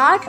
8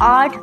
8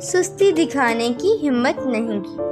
सुस्ती दिखाने की हिम्मत नहीं की।